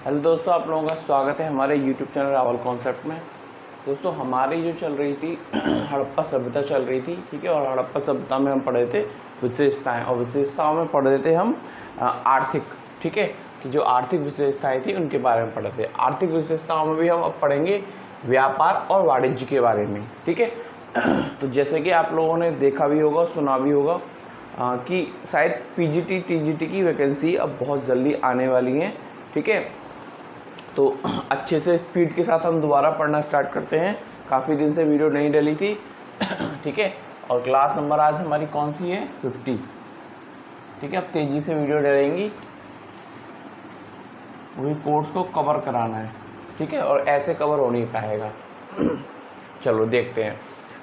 Hello दोस्तों, आप लोगों का स्वागत है हमारे YouTube चैनल रावल कॉन्सेप्ट में। दोस्तों, हमारी जो चल रही थी हड़प्पा सभ्यता चल रही थी, ठीक है। और हड़प्पा सभ्यता में हम पढ़े थे विशेषताएं, और विशेषताओं में पढ़े थे हम आर्थिक, ठीक है, कि जो आर्थिक विशेषताएं थी उनके बारे में पढ़े थे। आर्थिक विशेषताओं में भी हम अब पढ़ेंगे व्यापार और वाणिज्य के बारे में, ठीक है। तो जैसे कि आप लोगों ने देखा भी होगा, सुना भी होगा कि शायद PGT TGT की वैकेंसी अब बहुत जल्दी आने वाली हैं, ठीक है। तो अच्छे से स्पीड के साथ हम दोबारा पढ़ना स्टार्ट करते हैं। काफ़ी दिन से वीडियो नहीं डली थी, ठीक है। और क्लास नंबर आज हमारी कौन सी है? 50, ठीक है। अब तेज़ी से वीडियो डलेंगी, वही कोर्स को कवर कराना है, ठीक है। और ऐसे कवर हो नहीं पाएगा। चलो देखते हैं।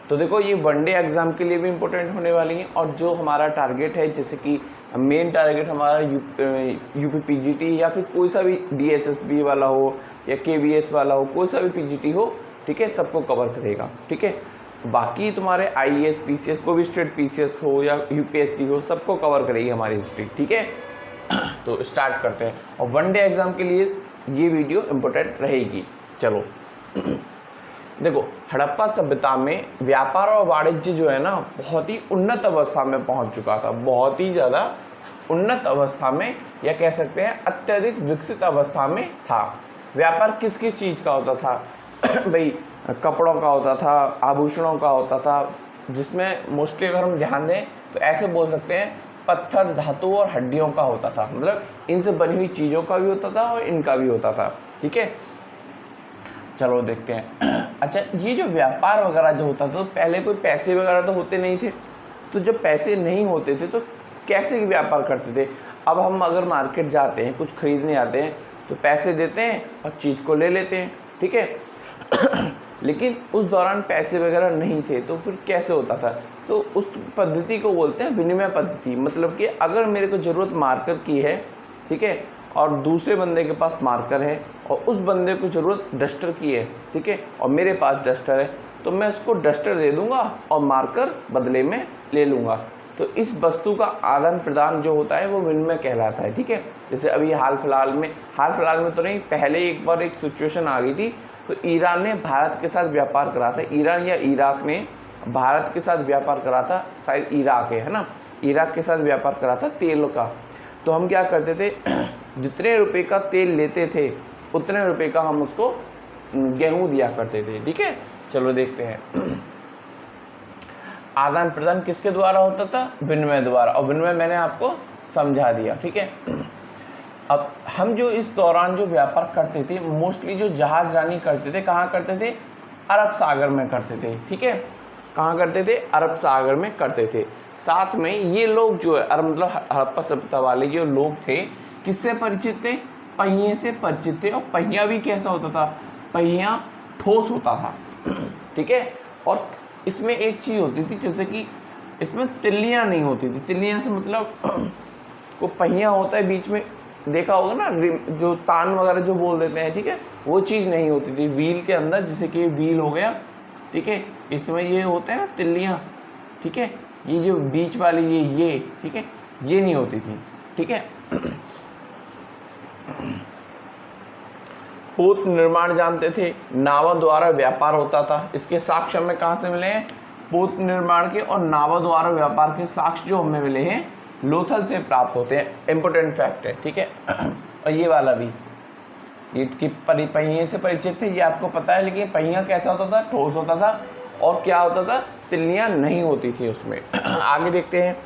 तो देखो, ये वनडे एग्ज़ाम के लिए भी इम्पोर्टेंट होने वाली हैं। और जो हमारा टारगेट है, जैसे कि मेन टारगेट हमारा यूपी PGT या फिर कोई सा भी DSSB वाला हो या KVS वाला हो, कोई सा भी PGT हो, ठीक है, सबको कवर करेगा, ठीक है। बाकी तुम्हारे IAS PCS, कोई भी स्टेट PCS हो या UPSC हो, सबको कवर करेगी हमारी हिस्ट्री, ठीक है। तो स्टार्ट करते हैं। और वनडे एग्ज़ाम के लिए ये वीडियो इम्पोर्टेंट रहेगी। चलो देखो, हड़प्पा सभ्यता में व्यापार और वाणिज्य जो है ना, बहुत ही उन्नत अवस्था में पहुंच चुका था। बहुत ही ज़्यादा उन्नत अवस्था में, या कह सकते हैं अत्यधिक विकसित अवस्था में था। व्यापार किस किस चीज़ का होता था? भाई, कपड़ों का होता था, आभूषणों का होता था, जिसमें मोस्टली अगर हम ध्यान दें तो ऐसे बोल सकते हैं पत्थर, धातु और हड्डियों का होता था। मतलब इनसे बनी हुई चीज़ों का भी होता था और इनका भी होता था, ठीक है। चलो देखते हैं। अच्छा, ये जो व्यापार वगैरह जो होता था, तो पहले कोई पैसे वगैरह तो होते नहीं थे। तो जब पैसे नहीं होते थे तो कैसे व्यापार करते थे? अब हम अगर मार्केट जाते हैं, कुछ खरीदने आते हैं, तो पैसे देते हैं और चीज़ को ले लेते हैं, ठीक है। लेकिन उस दौरान पैसे वगैरह नहीं थे, तो फिर कैसे होता था? तो उस पद्धति को बोलते हैं विनिमय पद्धति। मतलब कि अगर मेरे को ज़रूरत मार्कर की है, ठीक है, और दूसरे बंदे के पास मार्कर है, और उस बंदे को ज़रूरत डस्टर की है, ठीक है, और मेरे पास डस्टर है, तो मैं उसको डस्टर दे दूंगा और मार्कर बदले में ले लूँगा। तो इस वस्तु का आदान प्रदान जो होता है वो विनिमय कहलाता है, ठीक है। जैसे अभी हाल फिलहाल में तो नहीं, पहले एक बार एक सिचुएशन आ गई थी। तो ईरान ने भारत के साथ व्यापार करा था। ईरान या इराक ने भारत के साथ व्यापार करा था, शायद इराक है ना, इराक के साथ व्यापार करा था तेल का। तो हम क्या करते थे, जितने रुपए का तेल लेते थे उतने रुपए का हम उसको गेहूं दिया करते थे, ठीक है। चलो देखते हैं। आदान प्रदान किसके द्वारा होता था? विनिमय द्वारा। और विनिमय मैंने आपको समझा दिया, ठीक है। अब हम जो इस दौरान जो व्यापार करते थे, मोस्टली जो जहाज रानी करते थे, कहाँ करते थे? अरब सागर में करते थे, ठीक है। कहाँ करते थे? अरब सागर में करते थे। साथ में ये लोग जो है मतलब हड़प्पा सभ्यता वाले जो लोग थे, किससे परिचित थे? पहिए से परिचित थे। और पहिया भी कैसा होता था? पहिया ठोस होता था, ठीक है। और इसमें एक चीज़ होती थी, जैसे कि इसमें तिल्लियाँ नहीं होती थी। तिल्लियाँ से मतलब को पहिया होता है बीच में, देखा होगा ना, जो तान वगैरह जो बोल देते हैं, ठीक है, वो चीज़ नहीं होती थी व्हील के अंदर। जैसे कि व्हील हो गया, ठीक है, इसमें ये होते हैं ना तिल्लियाँ, ठीक है, ये जो बीच वाली ये ठीक है, ये नहीं होती थी, ठीक है। पोत निर्माण जानते थे, नावों द्वारा व्यापार होता था। इसके साक्ष्य हमें कहाँ से मिले हैं? पोत निर्माण के और नावों द्वारा व्यापार के साक्ष्य जो हमें मिले हैं लोथल से प्राप्त होते हैं। इंपॉर्टेंट फैक्ट है, ठीक है। और ये वाला भी, ये कि पहिए से परिचित थे, ये आपको पता है। लेकिन पहिया कैसा होता था? ठोस होता था। और क्या होता था? तिल्लियाँ नहीं होती थी उसमें। आगे देखते हैं।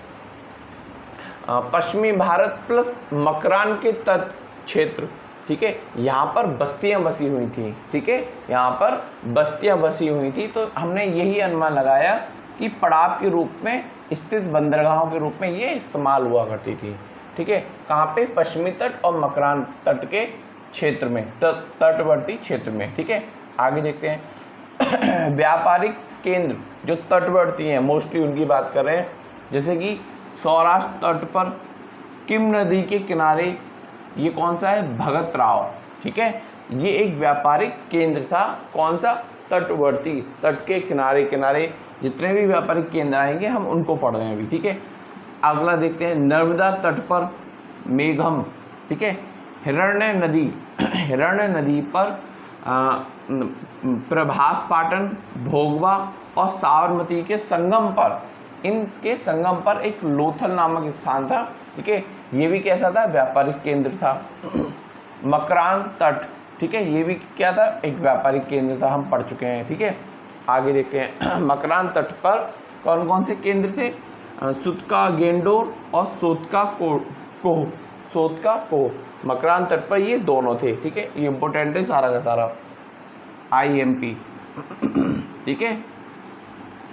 पश्चिमी भारत प्लस मकरान के तट क्षेत्र, ठीक है, यहाँ पर बस्तियाँ बसी हुई थी, ठीक है, यहाँ पर बस्तियाँ बसी हुई थी। तो हमने यही अनुमान लगाया कि पड़ाव के रूप में स्थित बंदरगाहों के रूप में ये इस्तेमाल हुआ करती थी, ठीक है। कहाँ पे? पश्चिमी तट और मकरान तट के क्षेत्र में, तटवर्ती क्षेत्र में, ठीक है। आगे देखते हैं। व्यापारिक केंद्र जो तटवर्ती हैं, मोस्टली उनकी बात कर रहे हैं। जैसे कि सौराष्ट्र तट पर किम नदी के किनारे, ये कौन सा है? भगत राव, ठीक है। ये एक व्यापारिक केंद्र था। कौन सा? तटवर्ती, तट के किनारे किनारे जितने भी व्यापारिक केंद्र आएंगे हम उनको पढ़ रहे हैं अभी, ठीक है। अगला देखते हैं। नर्मदा तट पर मेघम, ठीक है, हिरण्य नदी पर प्रभास पाटन, भोगवा और साबरमती के संगम पर, इनके संगम पर एक लोथल नामक स्थान था। ठीक है, ये भी कैसा था? व्यापारिक केंद्र था। मकरान तट, ठीक है, ये भी क्या था? एक व्यापारिक केंद्र था, हम पढ़ चुके हैं। ठीक है, आगे देखते हैं। मकरान तट पर कौन कौन से केंद्र थे? सुतका गेंडोर और सोतका कोह। मकरान तट पर ये दोनों थे। ठीक है, ये इंपॉर्टेंट है सारा का सारा, IMP। ठीक है,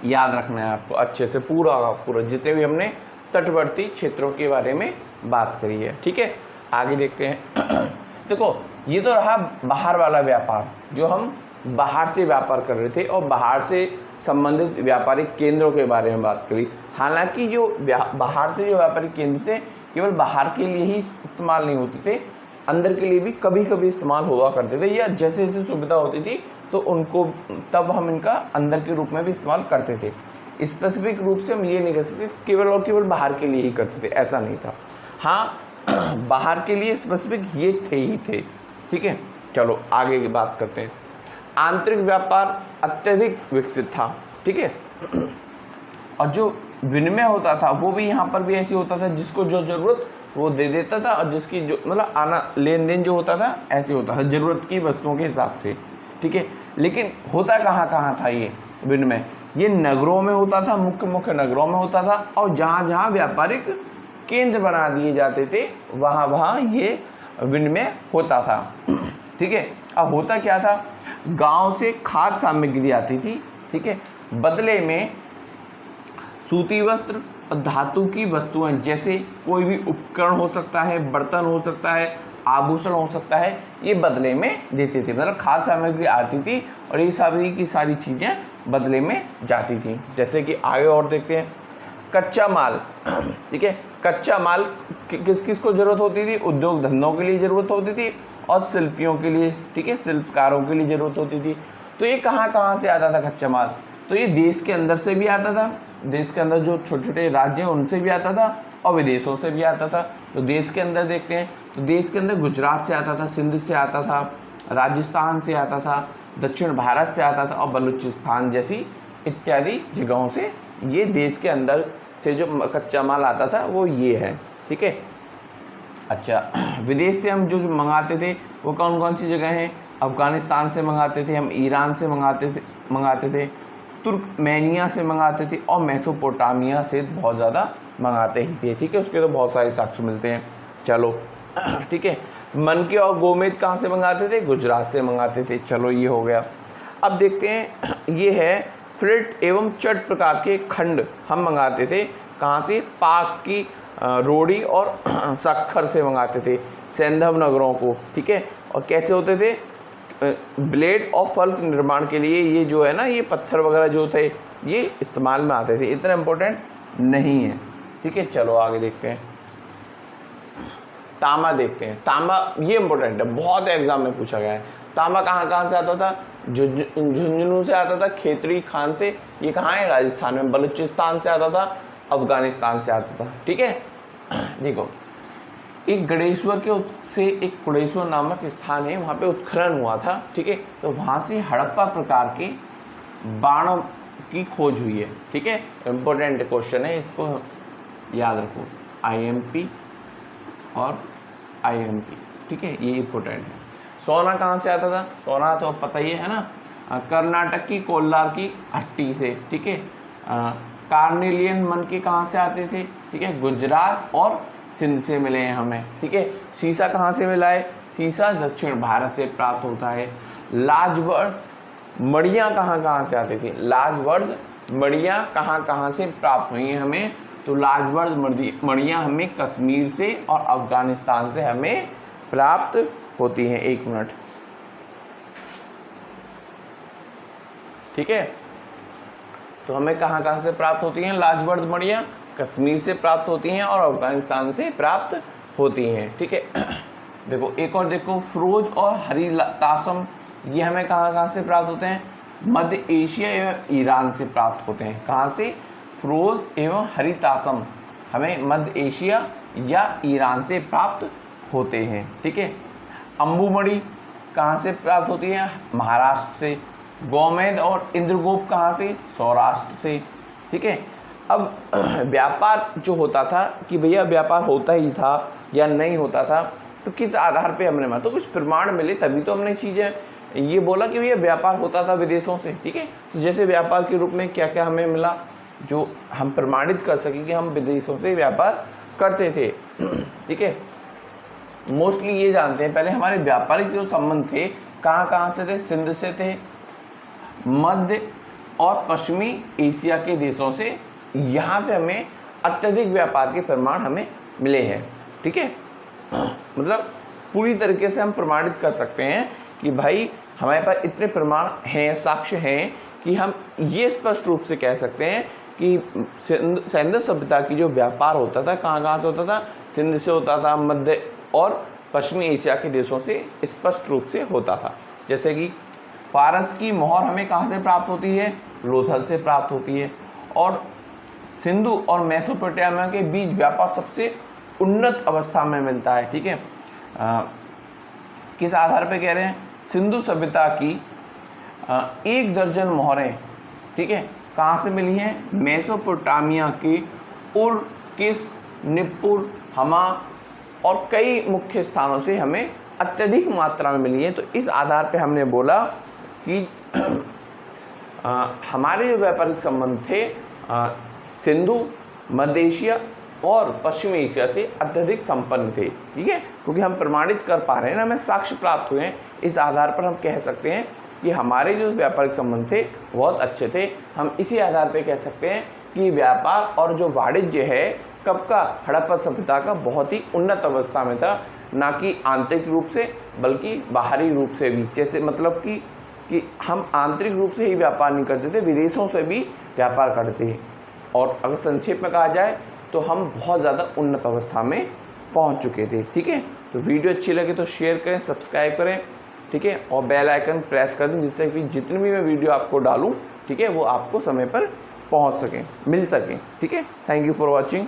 याद रखना है आपको अच्छे से, पूरा जितने भी हमने तटवर्ती क्षेत्रों के बारे में बात करी है। ठीक है, आगे देखते हैं। देखो, ये तो रहा बाहर वाला व्यापार, जो हम बाहर से व्यापार कर रहे थे और बाहर से संबंधित व्यापारिक केंद्रों के बारे में बात करी। हालांकि जो बाहर से जो व्यापारिक केंद्र थे केवल बाहर के लिए ही इस्तेमाल नहीं होते थे, अंदर के लिए भी कभी कभी इस्तेमाल हुआ करते थे, या जैसे जैसे सुविधा होती थी तो उनको तब हम इनका अंदर के रूप में भी इस्तेमाल करते थे। स्पेसिफिक रूप से हम ये नहीं कह सकते केवल और केवल बाहर के लिए ही करते थे, ऐसा नहीं था। हाँ, बाहर के लिए स्पेसिफिक ये थे। ठीक है, चलो आगे की बात करते हैं। आंतरिक व्यापार अत्यधिक विकसित था। ठीक है, और जो विनिमय होता था वो भी यहाँ पर भी ऐसे होता था, जिसको जो जरूरत वो दे देता था, और जिसकी जो मतलब आना लेन देन जो होता था ऐसे होता था, ज़रूरत की वस्तुओं के हिसाब से। ठीक है, लेकिन होता कहाँ था ये विनिमय? ये नगरों में होता था, मुख्य नगरों में होता था, और जहाँ व्यापारिक केंद्र बना दिए जाते थे वहाँ ये विनिमय होता था। ठीक है, अब होता क्या था? गांव से खाद्य सामग्री आती थी। ठीक है, बदले में सूती वस्त्र और धातु की वस्तुएं, जैसे कोई भी उपकरण हो सकता है, बर्तन हो सकता है, आभूषण हो सकता है, ये बदले में देते थे। मतलब खाद्य सामग्री आती थी और ये सारी की सारी चीज़ें बदले में जाती थी। जैसे कि आगे और देखते हैं, कच्चा माल। ठीक है, कच्चा माल किस किस को ज़रूरत होती थी? उद्योग धंधों के लिए ज़रूरत होती थी और शिल्पियों के लिए। ठीक है, शिल्पकारों के लिए ज़रूरत होती थी। तो ये कहाँ से आता था कच्चा माल? तो ये देश के अंदर से भी आता था, देश के अंदर जो छोटे छोटे राज्य हैं उनसे भी आता था, और विदेशों से भी आता था। तो देश के अंदर देखते हैं, तो देश के अंदर गुजरात से आता था, सिंध से आता था, राजस्थान से आता था, दक्षिण भारत से आता था, और बलूचिस्तान जैसी इत्यादि जगहों से ये देश के अंदर से जो कच्चा माल आता था वो ये है। ठीक है, अच्छा, विदेश से हम जो मंगाते थे वो कौन कौन सी जगह हैं? अफ़गानिस्तान से मंगाते थे हम, ईरान से मंगाते थे, तुर्कमेनिया से मंगाते थे, और मेसोपोटामिया से बहुत ज़्यादा मंगाते ही थे। ठीक है, उसके तो बहुत सारे साक्ष्य मिलते हैं। चलो, ठीक है, मनके और गोमेद कहाँ से मंगाते थे? गुजरात से मंगाते थे। चलो, ये हो गया। अब देखते हैं, ये है फ्लिट एवं चट प्रकार के खंड हम मंगाते थे। कहाँ से? पाक की रोड़ी और सक्खर से मंगाते थे, सैंधव नगरों को। ठीक है, और कैसे होते थे? ब्लेड और फल निर्माण के लिए ये जो है ना, ये पत्थर वगैरह जो थे ये इस्तेमाल में आते थे। इतना इम्पोर्टेंट नहीं है। ठीक है, चलो आगे देखते हैं। तांबा देखते हैं। तांबा ये इम्पोर्टेंट है, बहुत एग्जाम में पूछा गया है। तांबा कहाँ से आता था? झुंझुनू से आता था, खेतरी खान से। ये कहाँ है? राजस्थान में। बलूचिस्तान से आता था, अफगानिस्तान से आता था। ठीक है, देखो, एक गणेश्वर से एक कुड़ेश्वर नामक स्थान है, वहाँ पे उत्खनन हुआ था। ठीक है, तो वहाँ से हड़प्पा प्रकार के बाणों की खोज हुई है। ठीक है, इम्पोर्टेंट क्वेश्चन है, इसको याद रखो, IMP और IMP। ठीक है, ये इम्पोर्टेंट है। सोना कहाँ से आता था? सोना तो पता ही है ना, कर्नाटक की कोलार की हट्टी से। ठीक है, कार्नेलियन मनके कहाँ से आते थे? ठीक है, गुजरात और सिंध से मिले हैं हमें। ठीक है, सीसा कहाँ से मिला है? सीसा दक्षिण भारत से प्राप्त होता है। लाजवर्द मड़ियाँ कहाँ से आती थी? लाजवर्द मड़ियाँ कहाँ से प्राप्त हुई हैं हमें? तो लाजवर्द मड़ियाँ हमें कश्मीर से और अफगानिस्तान से हमें प्राप्त होती हैं। 1 मिनट। ठीक है, तो हमें कहाँ से प्राप्त होती हैं? लाजवर्द मड़ियाँ कश्मीर से प्राप्त होती हैं और अफगानिस्तान से प्राप्त होती हैं। ठीक है, देखो एक और देखो, फ्रोज और हरी तासम, ये हमें कहाँ से प्राप्त होते हैं? मध्य एशिया एवं ईरान से प्राप्त होते हैं। कहाँ से? फ्रोज एवं हरी तासम हमें मध्य एशिया या ईरान से प्राप्त होते हैं। ठीक है, अम्बुमणि कहाँ से प्राप्त होती है? महाराष्ट्र से। गोमेद और इंद्रगोप कहाँ से? सौराष्ट्र से। ठीक है। अब व्यापार जो होता था कि भैया व्यापार होता ही था या नहीं होता था, तो किस आधार पे हमने माना? तो कुछ प्रमाण मिले तभी तो हमने चीज़ें ये बोला कि भैया व्यापार होता था विदेशों से। ठीक है। तो जैसे व्यापार के रूप में क्या क्या हमें मिला जो हम प्रमाणित कर सकें कि हम विदेशों से व्यापार करते थे। ठीक है। मोस्टली ये जानते हैं, पहले हमारे व्यापारिक जो संबंध थे कहाँ कहाँ से थे? सिंध से थे, मध्य और पश्चिमी एशिया के देशों से। यहाँ से हमें अत्यधिक व्यापार के प्रमाण हमें मिले हैं। ठीक है। मतलब पूरी तरीके से हम प्रमाणित कर सकते हैं कि भाई हमारे पास इतने प्रमाण हैं, साक्ष्य हैं कि हम ये स्पष्ट रूप से कह सकते हैं कि सिंध सभ्यता की जो व्यापार होता था कहाँ कहाँ से होता था? सिंध से होता था, मध्य और पश्चिमी एशिया के देशों से स्पष्ट रूप से होता था। जैसे कि फारस की मोहर हमें कहाँ से प्राप्त होती है? लोथल से प्राप्त होती है। और सिंधु और मेसोपोटामिया के बीच व्यापार सबसे उन्नत अवस्था में मिलता है। ठीक है। किस आधार पे कह रहे हैं? सिंधु सभ्यता की 1 दर्जन मोहरें, ठीक है, कहाँ से मिली हैं? मेसोपोटामिया के उर, किस, निप्पुर, हमा और कई मुख्य स्थानों से हमें अत्यधिक मात्रा में मिली है। तो इस आधार पे हमने बोला कि हमारे जो व्यापारिक संबंध थे सिंधु, मध्य एशिया और पश्चिमी एशिया से अत्यधिक संपन्न थे। ठीक है। क्योंकि हम प्रमाणित कर पा रहे हैं ना, हमें साक्ष्य प्राप्त हुए हैं, इस आधार पर हम कह सकते हैं कि हमारे जो व्यापारिक संबंध थे बहुत अच्छे थे। हम इसी आधार पर कह सकते हैं कि व्यापार और जो वाणिज्य है कब का? हड़प्पा सभ्यता का बहुत ही उन्नत अवस्था में था, ना कि आंतरिक रूप से बल्कि बाहरी रूप से भी। जैसे मतलब कि हम आंतरिक रूप से ही व्यापार नहीं करते थे, विदेशों से भी व्यापार करते थे। और अगर संक्षेप में कहा जाए तो हम बहुत ज़्यादा उन्नत अवस्था में पहुंच चुके थे। ठीक है। तो वीडियो अच्छी लगे तो शेयर करें, सब्सक्राइब करें। ठीक है। और बेल आइकन प्रेस कर दें जिससे कि जितनी भी मैं वीडियो आपको डालूं, ठीक है, वो आपको समय पर पहुंच सकें, मिल सकें। ठीक है। Thank you for watching.